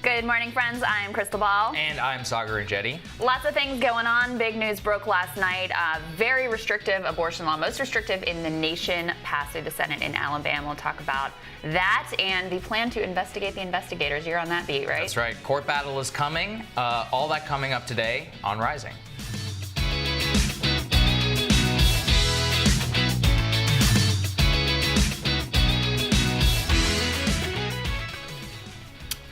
Good morning, friends. I'm Krystal Ball. And I'm Saagar Enjeti. Lots of things going on. Big news broke last night. Very restrictive abortion law, most restrictive in the nation, passed through the Senate in Alabama. We'll talk about that and the plan to investigate the investigators. You're on that beat, right? That's right. Court battle is coming. All that coming up today on Rising.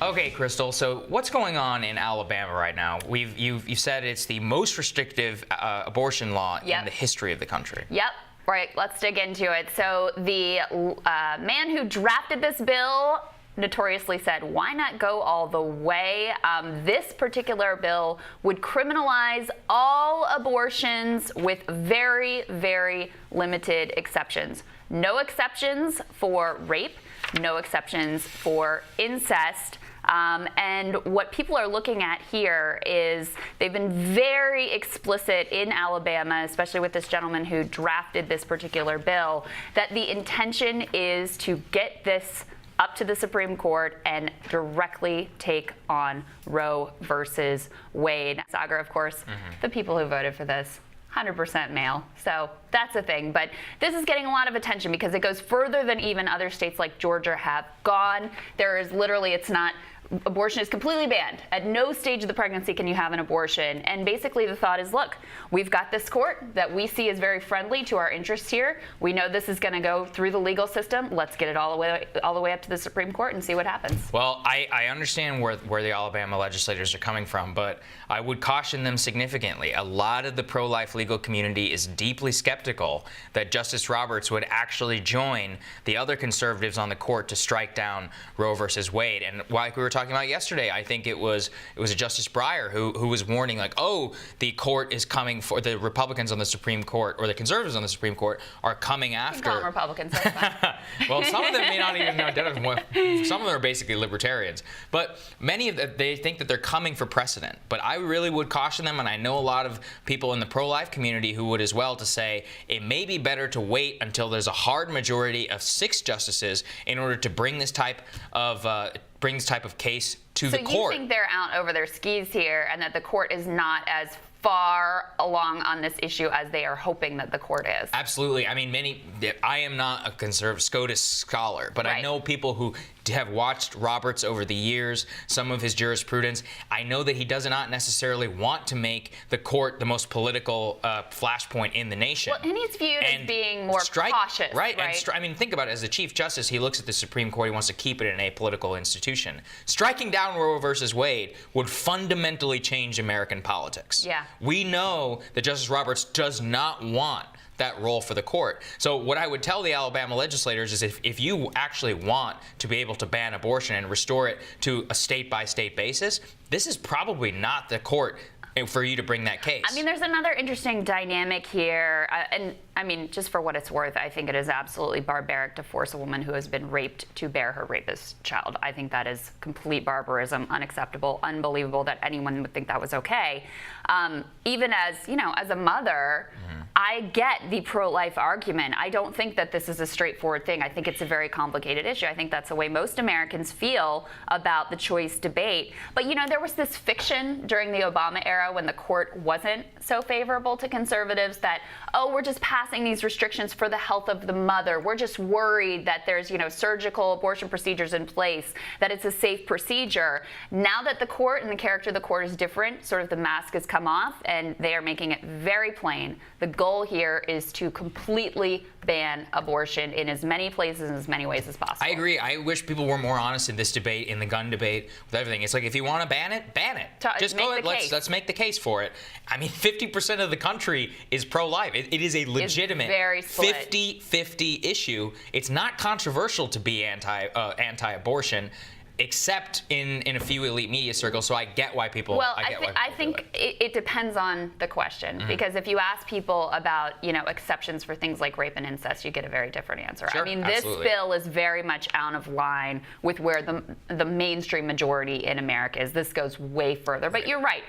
Okay, Krystal, so what's going on in Alabama right now? You've said it's the most restrictive abortion law in the history of the country. Yep. Right, let's dig into it. So the man who drafted this bill notoriously said, why not go all the way? This particular bill would criminalize all abortions with very, very limited exceptions. No exceptions for rape, no exceptions for incest. And what people are looking at here is they've been very explicit in Alabama, especially with this gentleman who drafted this particular bill, that the intention is to get this up to the Supreme Court and directly take on Roe versus Wade. Saagar, of course, the people who voted for this, 100% male. So that's a thing. But this is getting a lot of attention because it goes further than even other states like Georgia have gone. There is literally, abortion is completely banned. At no stage of the pregnancy can you have an abortion. And basically the thought is, look, we've got this court that we see is very friendly to our interests here. We know this is going to go through the legal system. Let's get it all the way up to the Supreme Court and see what happens. Well, I understand where the Alabama legislators are coming from, but I would caution them significantly. A lot of the pro-life legal community is deeply skeptical that Justice Roberts would actually join the other conservatives on the court to strike down Roe versus Wade. And like we were talking about yesterday, I think it was a Justice Breyer who was warning, like, oh, the court is coming for the Republicans on the Supreme Court, or the conservatives on the Supreme Court are coming after. You can call them Republicans. Well, some of them may not even know. Some of them are basically libertarians, but many of them, they think that they're coming for precedent. But I really would caution them, and I know a lot of people in the pro-life community who would as well, to say it may be better to wait until there's a hard majority of 6 justices in order to bring this type of case to the court. So you think they're out over their skis here, and that the court is not as far along on this issue as they are hoping that the court is? Absolutely. I mean, I am not a conservative SCOTUS scholar, but I know people who have watched Roberts over the years, some of his jurisprudence. I know that he does not necessarily want to make the court the most political flashpoint in the nation. Well, and he's viewed as being more cautious. Right. And I mean, think about it. As the Chief Justice, he looks at the Supreme Court. He wants to keep it an apolitical institution. Striking down Roe versus Wade would fundamentally change American politics. Yeah. We know that Justice Roberts does not want that role for the court. So what I would tell the Alabama legislators is if you actually want to be able to ban abortion and restore it to a state-by-state basis, this is probably not the court for you to bring that case. I mean, there's another interesting dynamic here, and I mean, just for what it's worth, I think it is absolutely barbaric to force a woman who has been raped to bear her rapist child. I think that is complete barbarism, unacceptable, unbelievable that anyone would think that was okay. Even as, as a mother, I get the pro-life argument. I don't think that this is a straightforward thing. I think it's a very complicated issue. I think that's the way most Americans feel about the choice debate. But, there was this fiction during the Obama era when the court wasn't so favorable to conservatives that, oh, we're just passing these restrictions for the health of the mother. We're just worried that there's, surgical abortion procedures in place, that it's a safe procedure. Now that the court and the character of the court is different, sort of the mask has come off, and they are making it very plain. The goal here is to completely ban abortion in as many places and as many ways as possible. I agree. I wish people were more honest in this debate, in the gun debate, with everything. It's like, if you want to ban it, ban it. Just go ahead. Let's make the case for it. I mean, 50% of the country is pro-life. It is a legitimate 50-50 issue. It's not controversial to be anti-abortion, except in a few elite media circles. So I get why people. Well, I think it depends on the question, because if you ask people about exceptions for things like rape and incest, you get a very different answer. Sure, I mean, this bill is very much out of line with where the mainstream majority in America is. This goes way further. But you're right.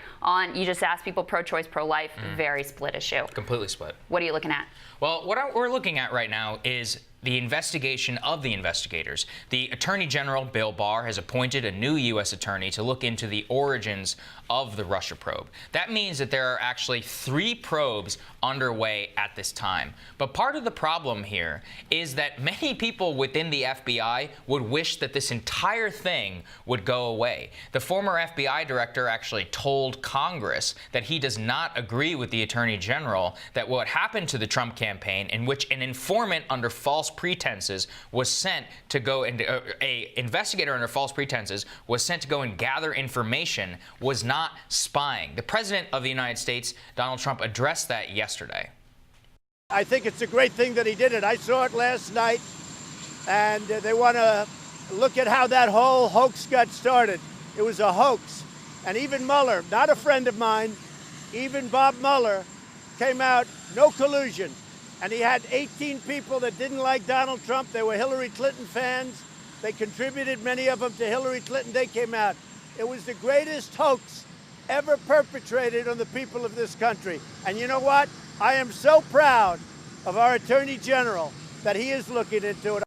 You just ask people pro-choice, pro-life, very split issue. Completely split. What are you looking at? Well, what we're looking at right now is the investigation of the investigators. The Attorney General, Bill Barr, has appointed a new U.S. attorney to look into the origins of the Russia probe. That means that there are actually 3 probes underway at this time. But part of the problem here is that many people within the FBI would wish that this entire thing would go away. The former FBI director actually told Congress that he does not agree with the Attorney General that what happened to the Trump campaign, in which an informant under false pretenses was sent to go and a investigator under false pretenses was sent to go and gather information, was not spying. The President of the United States, Donald Trump, addressed that yesterday. I think it's a great thing that he did it. I saw it last night, and they want to look at how that whole hoax got started. It was a hoax. And even Mueller, not a friend of mine, even Bob Mueller came out, no collusion. And he had 18 people that didn't like Donald Trump. They were Hillary Clinton fans. They contributed, many of them, to Hillary Clinton. They came out. It was the greatest hoax ever perpetrated on the people of this country. And you know what? I am so proud of our Attorney General that he is looking into it.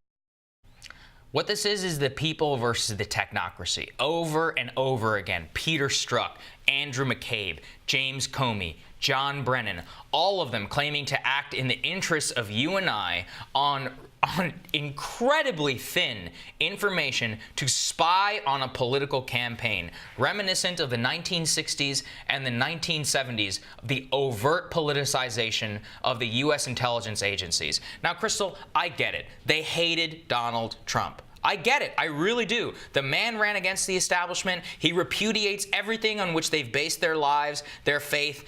What this is the people versus the technocracy. Over and over again, Peter Strzok, Andrew McCabe, James Comey, John Brennan, all of them claiming to act in the interests of you and I on incredibly thin information to spy on a political campaign, reminiscent of the 1960s and the 1970s, the overt politicization of the U.S. intelligence agencies. Now, Krystal, I get it. They hated Donald Trump. I get it. I really do. The man ran against the establishment. He repudiates everything on which they've based their lives, their faith,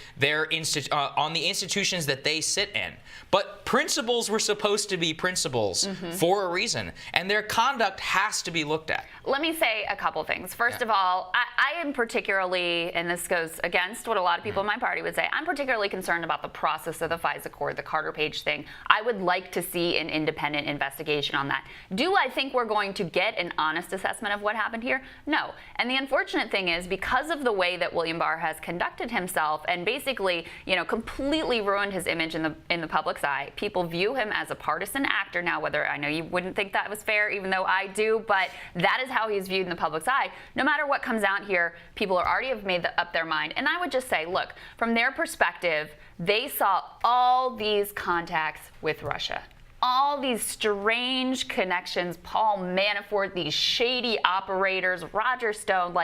on the institutions that they sit in. But principles were supposed to be principles for a reason, and their conduct has to be looked at. Let me say a couple things. First of all, I am particularly, and this goes against what a lot of people in my party would say, I'm particularly concerned about the process of the FISA court, the Carter Page thing. I would like to see an independent investigation on that. Do I think we're going to get an honest assessment of what happened here? No. And the unfortunate thing is, because of the way that William Barr has conducted himself and basically, completely ruined his image in the public's eye, people view him as a partisan actor now, whether I know you wouldn't think that was fair, even though I do, but that is how he's viewed in the public's eye. No matter what comes out here, people already have made up their mind. And I would just say, look, from their perspective, they saw all these contacts with Russia. All these strange connections, Paul Manafort, these shady operators, Roger Stone,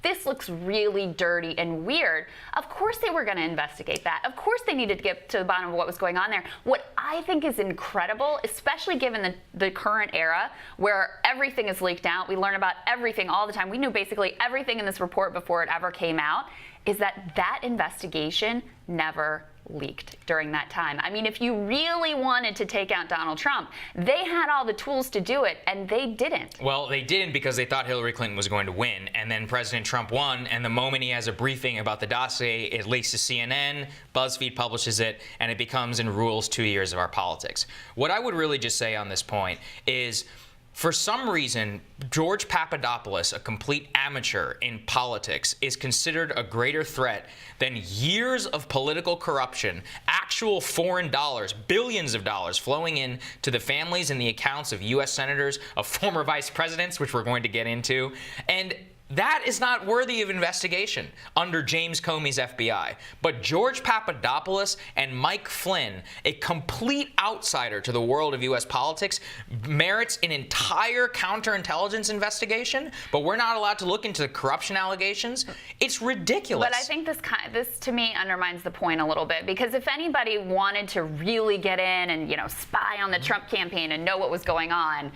this looks really dirty and weird. Of course they were going to investigate that. Of course they needed to get to the bottom of what was going on there. What I think is incredible, especially given the current era where everything is leaked out, we learn about everything all the time. We knew basically everything in this report before it ever came out, is that investigation never leaked during that time. I mean, if you really wanted to take out Donald Trump, they had all the tools to do it, and they didn't. Well, they didn't because they thought Hillary Clinton was going to win, and then President Trump won, and the moment he has a briefing about the dossier, it leaks to CNN, BuzzFeed publishes it, and it becomes and rules 2 years of our politics. What I would really just say on this point is, for some reason, George Papadopoulos, a complete amateur in politics, is considered a greater threat than years of political corruption, actual foreign dollars, billions of dollars flowing in to the families and the accounts of U.S. senators, of former vice presidents, which we're going to get into. And that is not worthy of investigation under James Comey's FBI. But George Papadopoulos and Mike Flynn, a complete outsider to the world of U.S. politics, merits an entire counterintelligence investigation, but we're not allowed to look into the corruption allegations. It's ridiculous. But I think this to me undermines the point a little bit, because if anybody wanted to really get in and, spy on the Trump campaign and know what was going on,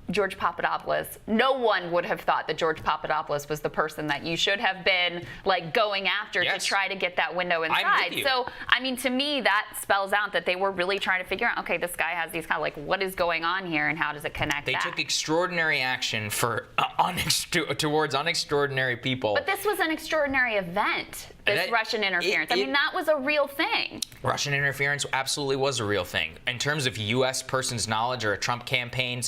George Papadopoulos, no one would have thought that George Papadopoulos was the person that you should have been going after to try to get that window inside. So, I mean, to me, that spells out that they were really trying to figure out, okay, this guy has these kind of what is going on here and how does it connect They took extraordinary action towards unextraordinary people. But this was an extraordinary event, this Russian interference. I mean, that was a real thing. Russian interference absolutely was a real thing. In terms of U.S. persons' knowledge or Trump campaign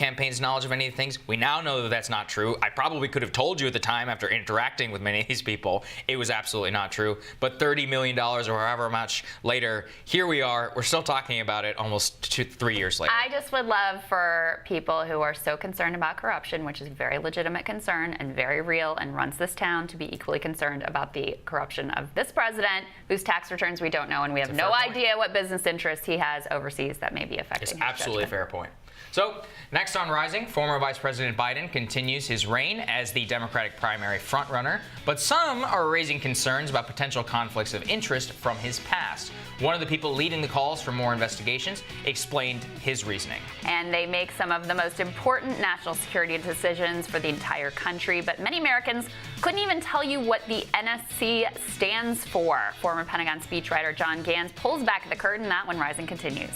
campaign's knowledge of any of the things. We now know that that's not true. I probably could have told you at the time after interacting with many of these people, it was absolutely not true. But $30 million or however much later, here we are. We're still talking about it almost 3 years later. I just would love for people who are so concerned about corruption, which is a very legitimate concern and very real and runs this town, to be equally concerned about the corruption of this president, whose tax returns we don't know, and we have no idea what business interests he has overseas that may be affecting his It's absolutely a judgment. fair point. So, next on Rising, former Vice President Biden continues his reign as the Democratic primary frontrunner, but some are raising concerns about potential conflicts of interest from his past. One of the people leading the calls for more investigations explained his reasoning. And they make some of the most important national security decisions for the entire country, but many Americans couldn't even tell you what the NSC stands for. Former Pentagon speechwriter John Gans pulls back the curtain. That when Rising continues.